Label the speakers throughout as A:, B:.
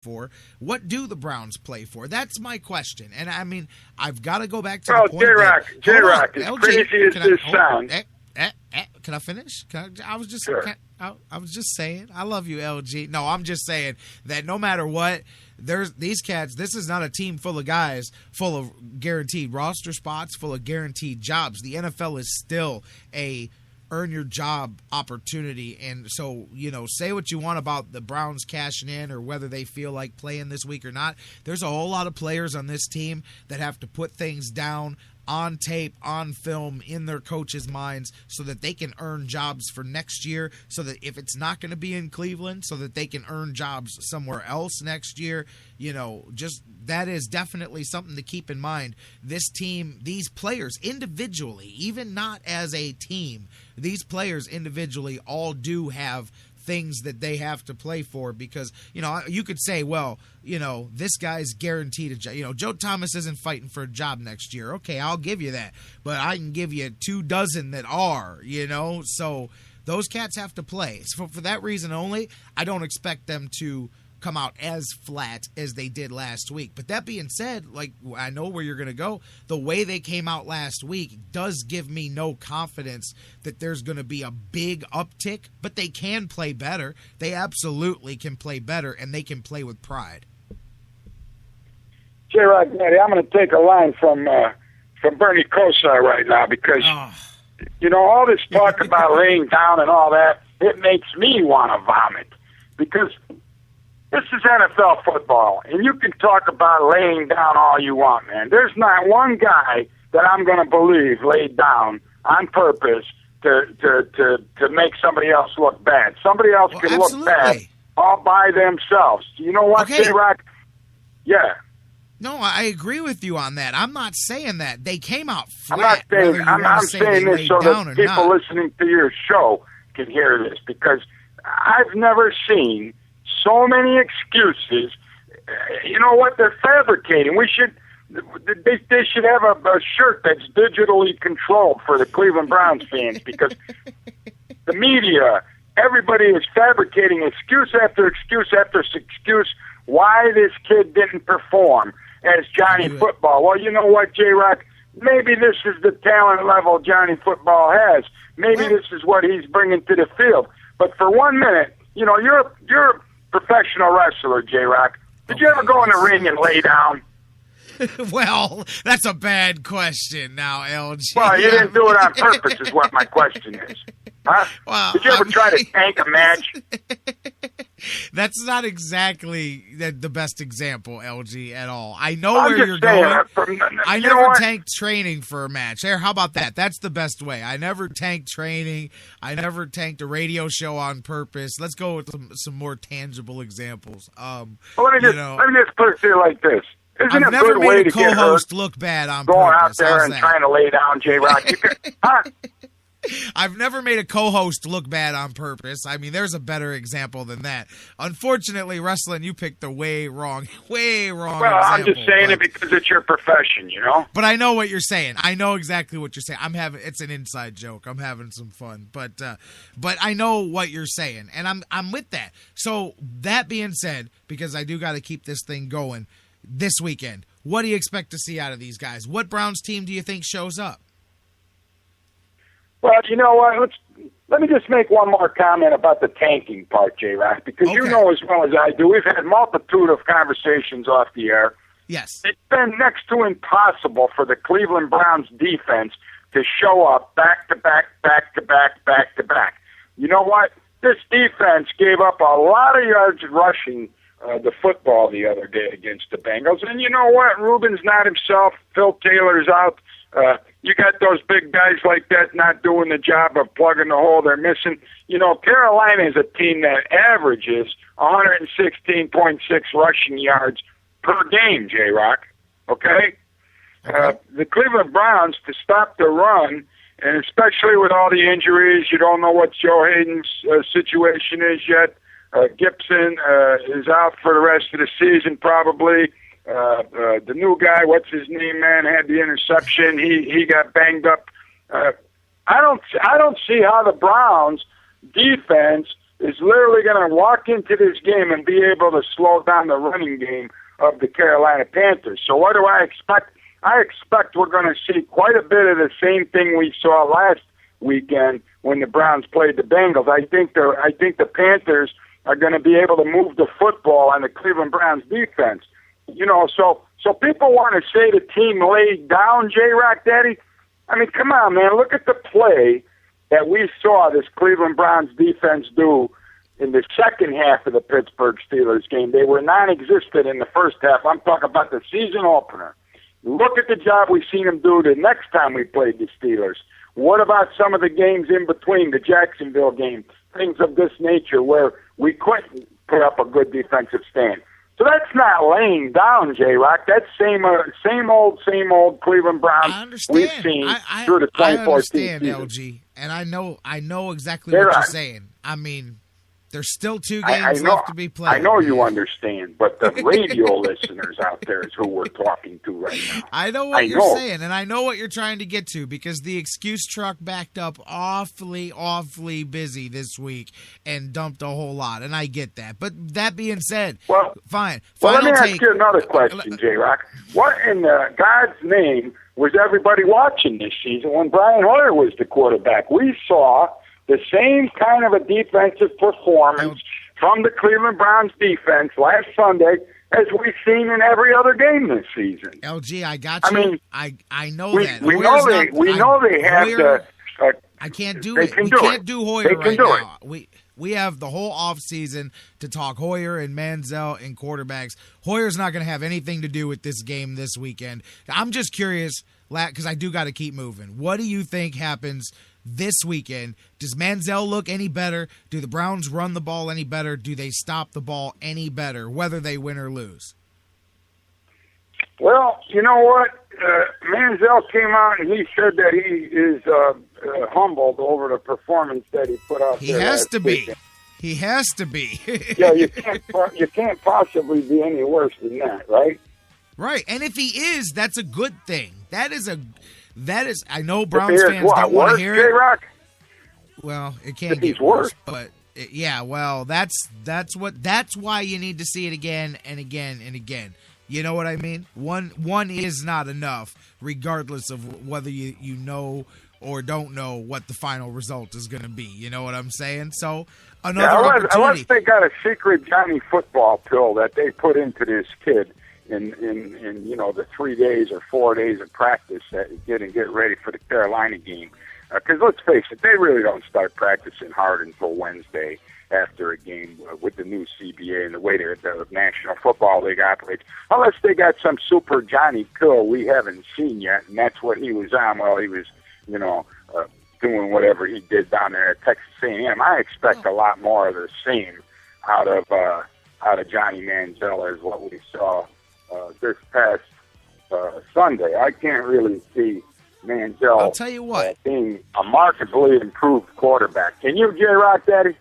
A: for? What do the Browns play for? That's my question. And I mean, I've got to go back to the point.
B: J-Rock, as crazy as this sounds.
A: Can I finish? I was just
B: sure.
A: I was just saying, I love you, LG. No, I'm just saying that no matter what, there's these cats. This is not a team full of guys full of guaranteed roster spots, full of guaranteed jobs. The NFL is still a earn your job opportunity. And so, say what you want about the Browns cashing in or whether they feel like playing this week or not. There's a whole lot of players on this team that have to put things down on tape, on film, in their coaches' minds so that they can earn jobs for next year, so that if it's not going to be in Cleveland, so that they can earn jobs somewhere else next year. Just that is definitely something to keep in mind. This team, these players individually, even not as a team, these players individually all do have things that they have to play for because, you could say, well, this guy's guaranteed a job. Joe Thomas isn't fighting for a job next year. Okay, I'll give you that. But I can give you 24 that are, So those cats have to play. So for that reason only, I don't expect them to come out as flat as they did last week. But that being said, I know where you're going to go. The way they came out last week does give me no confidence that there's going to be a big uptick, but they can play better. They absolutely can play better, and they can play with pride.
B: J-Rock, I'm going to take a line from Bernie Kosar right now because, all this talk about laying down and all that, it makes me want to vomit because this is NFL football, and you can talk about laying down all you want, man. There's not one guy that I'm going to believe laid down on purpose to make somebody else look bad. Somebody else can look bad all by themselves. You know what, J-Rock? Yeah.
A: No, I agree with you on that. I'm not saying that. They came out flat.
B: I'm saying this so that people listening to your show can hear this because I've never seen so many excuses. You know what? They're fabricating. They should have a shirt that's digitally controlled for the Cleveland Browns fans because the media, everybody is fabricating excuse after excuse after excuse why this kid didn't perform as Johnny Football. Well, you know what, J-Rock? Maybe this is the talent level Johnny Football has. Maybe this is what he's bringing to the field. But for 1 minute, you're a professional wrestler, J-Rock. Did you ever go in the ring and lay down?
A: Well, that's a bad question now, LG.
B: Well, you didn't do it on purpose is what my question is. Huh? Well, did you ever try to tank a match?
A: That's not exactly the best example, LG, at all. I know where you're going. I never tanked training for a match. There, how about that? That's the best way. I never tanked training. I never tanked a radio show on purpose. Let's go with some more tangible examples.
B: Well, let me just put it to you like this. Isn't
A: I've
B: it
A: never
B: a good way
A: made
B: to
A: a co-host
B: get hurt?
A: look bad on
B: going
A: purpose.
B: Out there and trying to lay down, J-Rock.
A: I've never made a co-host look bad on purpose. I mean, there's a better example than that. Unfortunately, wrestling, you picked the way wrong example.
B: Well, I'm just saying it because it's your profession,
A: But I know what you're saying. I know exactly what you're saying. It's an inside joke. I'm having some fun. But I know what you're saying, and I'm with that. So that being said, because I do got to keep this thing going this weekend, what do you expect to see out of these guys? What Browns team do you think shows up?
B: Well, you know what? Let me just make one more comment about the tanking part, J-Rock, because you know as well as I do, we've had a multitude of conversations off the air.
A: Yes.
B: It's been next to impossible for the Cleveland Browns defense to show up back-to-back. You know what? This defense gave up a lot of yards rushing the football the other day against the Bengals. And you know what? Rubin's not himself. Phil Taylor's out. You got those big guys like that not doing the job of plugging the hole they're missing. Carolina is a team that averages 116.6 rushing yards per game, J-Rock. Okay? The Cleveland Browns, to stop the run, and especially with all the injuries, you don't know what Joe Hayden's situation is yet. Gibson is out for the rest of the season probably. The new guy, what's his name, man, had the interception. He got banged up. I don't see how the Browns defense is literally going to walk into this game and be able to slow down the running game of the Carolina Panthers. So what do I expect? I expect we're going to see quite a bit of the same thing we saw last weekend when the Browns played the Bengals. I think the Panthers are going to be able to move the football on the Cleveland Browns defense. You know, so people want to say the team laid down, J-Rock Daddy. I mean, come on, man. Look at the play that we saw this Cleveland Browns defense do in the second half of the Pittsburgh Steelers game. They were non-existent in the first half. I'm talking about the season opener. Look at the job we've seen them do the next time we played the Steelers. What about some of the games in between, the Jacksonville game, things of this nature where we couldn't put up a good defensive stand? So that's not laying down, J-Rock. That's same old Cleveland Browns we've seen through the 2014
A: I understand,
B: season.
A: LG, and I know exactly what you're saying. I mean, there's still 2 games left to be played.
B: I know you understand, but the radio listeners out there is who we're talking to right now.
A: I know what you're saying, and I know what you're trying to get to, because the excuse truck backed up awfully busy this week and dumped a whole lot, and I get that. But that being said, fine.
B: Well, let me ask you another question, J-Rock. What in God's name was everybody watching this season when Brian Hoyer was the quarterback? We saw the same kind of a defensive performance from the Cleveland Browns defense last Sunday as we've seen in every other game this season.
A: LG, I got you. I mean, I know that.
B: We know they have
A: Hoyer,
B: the.
A: I can't do
B: they
A: it.
B: Can
A: we
B: do
A: can't
B: it.
A: do Hoyer
B: they can
A: right
B: do
A: now.
B: It.
A: We have the whole offseason to talk Hoyer and Manziel and quarterbacks. Hoyer's not going to have anything to do with this game this weekend. I'm just curious, because I do got to keep moving. What do you think happens this weekend? Does Manziel look any better? Do the Browns run the ball any better? Do they stop the ball any better, whether they win or lose?
B: Well, you know what? Manziel came out and he said that he is humbled over the performance that he put out there.
A: He has to be.
B: Weekend.
A: He has to be.
B: Yeah, you can't possibly be any worse than that, right?
A: Right, and if he is, that's a good thing. That is. I know Browns fans don't want to hear it.
B: J-Rock?
A: Well, it can't
B: if
A: get
B: he's worse,
A: but yeah. Well, that's why you need to see it again and again and again. You know what I mean? One is not enough, regardless of whether you know or don't know what the final result is going to be. You know what I'm saying? So another opportunity.
B: Unless they got a secret Johnny football pill that they put into this kid in the 3 days or 4 days of practice that he didn't get ready for the Carolina game. Because let's face it, they really don't start practicing hard until Wednesday after a game with the new CBA and the way the National Football League operates. Unless they got some super Johnny pill we haven't seen yet, and that's what he was on while he was, doing whatever he did down there at Texas A&M. I expect a lot more of the same out of Johnny Manziel as what we saw this past Sunday. I can't really see Manziel
A: I'll tell you what.
B: being a markedly improved quarterback. Can you, J-Rock Daddy?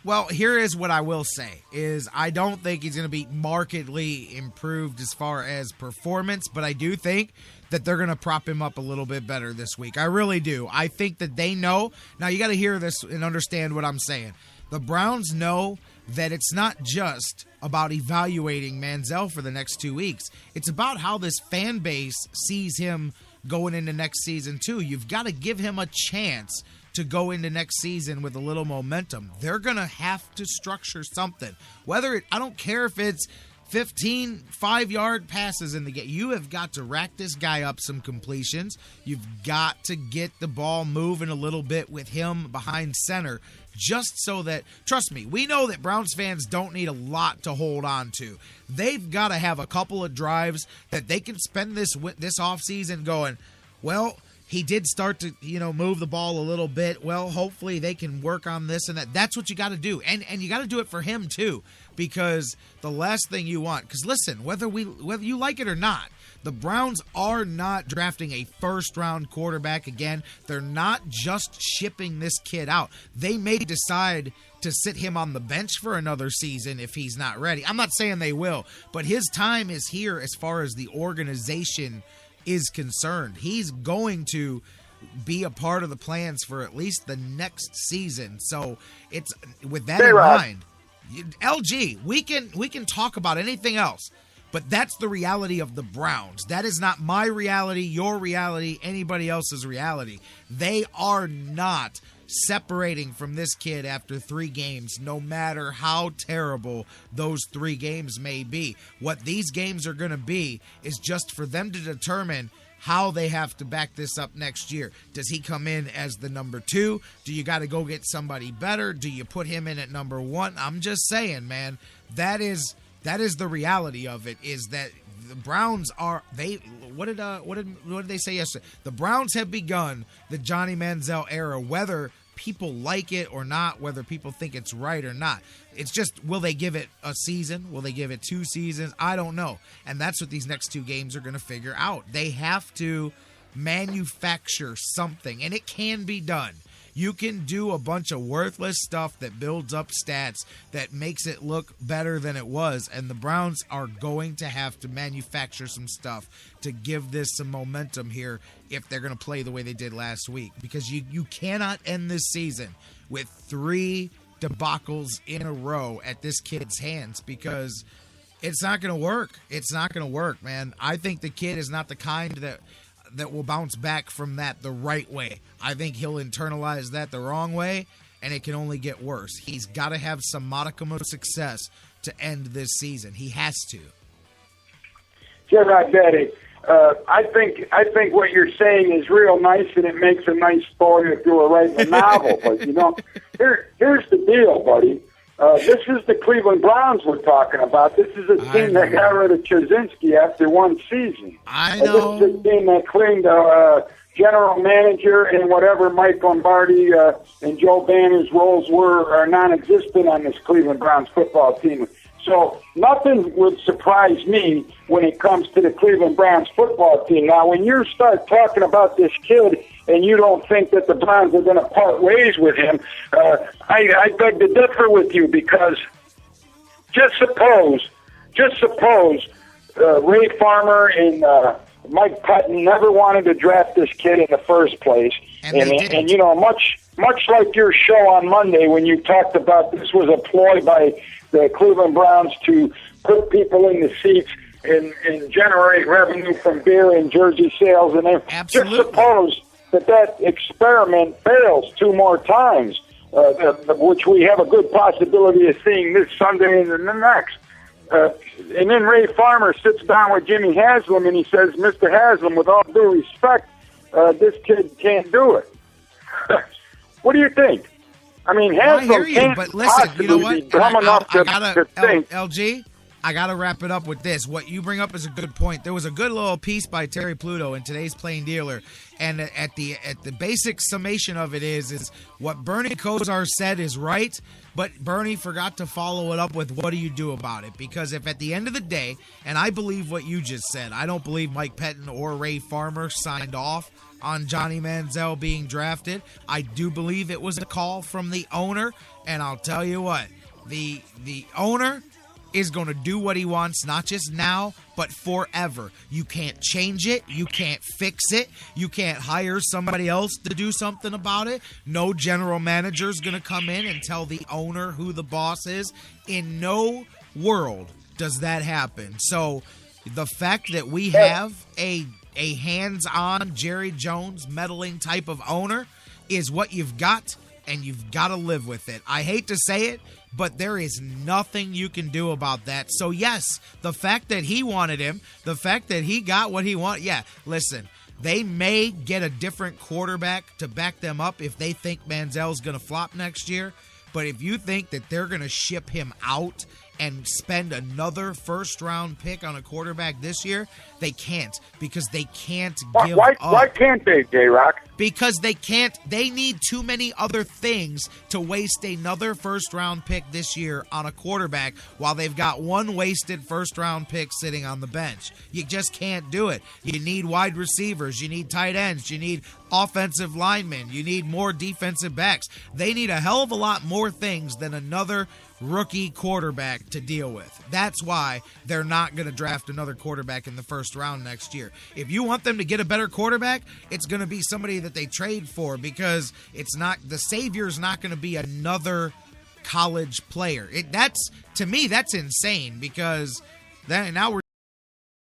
A: Well, here is what I will say, is I don't think he's going to be markedly improved as far as performance, but I do think that they're going to prop him up a little bit better this week. I really do. I think that they know. Now, you got to hear this and understand what I'm saying. The Browns know that it's not just about evaluating Manziel for the next 2 weeks. It's about how this fan base sees him going into next season, too. You've got to give him a chance to go into next season with a little momentum. They're going to have to structure something. I don't care if it's 15 5-yard passes in the game. You have got to rack this guy up some completions. You've got to get the ball moving a little bit with him behind center, just so that, trust me, we know that Browns fans don't need a lot to hold on to. They've got to have a couple of drives that they can spend this offseason going, well, he did start to, move the ball a little bit. Well, hopefully they can work on this and that. That's what you got to do. And you got to do it for him too, because the last thing you want, because listen, whether you like it or not, the Browns are not drafting a first-round quarterback again. They're not just shipping this kid out. They may decide to sit him on the bench for another season if he's not ready. I'm not saying they will, but his time is here as far as the organization is concerned. He's going to be a part of the plans for at least the next season. So it's with that in mind, LG, we can talk about anything else, but that's the reality of the Browns. That is not my reality, your reality, anybody else's reality. They are not separating from this kid after 3 games, no matter how terrible those 3 games may be. What these games are going to be is just for them to determine how they have to back this up next year. Does he come in as the number 2? Do you got to go get somebody better? Do you put him in at number 1? I'm just saying, man, that is the reality of it, is that the Browns are, what did they say yesterday? The Browns have begun the Johnny Manziel era, whether people like it or not, whether people think it's right or not. It's just, will they give it a season? Will they give it 2 seasons? I don't know. And that's what these next 2 games are going to figure out. They have to manufacture something, and it can be done. You can do a bunch of worthless stuff that builds up stats that makes it look better than it was, and the Browns are going to have to manufacture some stuff to give this some momentum here if they're going to play the way they did last week, because you cannot end this season with 3 debacles in a row at this kid's hands, because it's not going to work. It's not going to work, man. I think the kid is not the kind that will bounce back from that the right way. I think he'll internalize that the wrong way, and it can only get worse. He's got to have some modicum of success to end this season. He has to.
B: J-Rod Daddy, I think what you're saying is real nice, and it makes a nice story if you were writing a novel. But, here's the deal, buddy. This is the Cleveland Browns we're talking about. This is a team that got rid of Chazinski after 1 season.
A: I know.
B: This is a team that claimed general manager and whatever Mike Lombardi and Joe Banner's roles are non-existent on this Cleveland Browns football team. So nothing would surprise me when it comes to the Cleveland Browns football team. Now, when you start talking about this kid and you don't think that the Browns are going to part ways with him, I beg to differ with you, because just suppose Ray Farmer and Mike Pettin never wanted to draft this kid in the first place. And much like your show on Monday when you talked about this was a ploy by the Cleveland Browns to put people in the seats and generate revenue from beer and jersey sales. And just suppose that experiment fails 2 more times, which we have a good possibility of seeing this Sunday and the next. And then Ray Farmer sits down with Jimmy Haslam and he says, Mr. Haslam, with all due respect, this kid can't do it. What do you think? I mean, Haslam can't possibly be dumb enough to think.
A: LG, I got to wrap it up with this. What you bring up is a good point. There was a good little piece by Terry Pluto in today's Plain Dealer, and at the basic summation of it is what Bernie Kosar said is right, but Bernie forgot to follow it up with what do you do about it? Because if at the end of the day, and I believe what you just said, I don't believe Mike Pettin or Ray Farmer signed off on Johnny Manziel being drafted. I do believe it was a call from the owner, and I'll tell you what, the owner is going to do what he wants, not just now, but forever. You can't change it. You can't fix it. You can't hire somebody else to do something about it. No general manager is going to come in and tell the owner who the boss is. In no world does that happen. So the fact that we have a hands-on Jerry Jones meddling type of owner is what you've got, and you've got to live with it. I hate to say it, but there is nothing you can do about that. So, yes, the fact that he wanted him, the fact that he got what he wanted, yeah, listen, they may get a different quarterback to back them up if they think Manziel's going to flop next year. But if you think that they're going to ship him out and spend another first-round pick on a quarterback this year, they can't, because they can't give up.
B: Why can't they, J-Rock?
A: Because they can't. They need too many other things to waste another first-round pick this year on a quarterback while they've got one wasted first-round pick sitting on the bench. You just can't do it. You need wide receivers. You need tight ends. You need offensive linemen. You need more defensive backs. They need a hell of a lot more things than another rookie quarterback to deal with. That's why they're not going to draft another quarterback in the first round next year. If you want them to get a better quarterback, it's going to be somebody that they trade for, because it's not, the savior's not going to be another college player. To me, that's insane, because now we're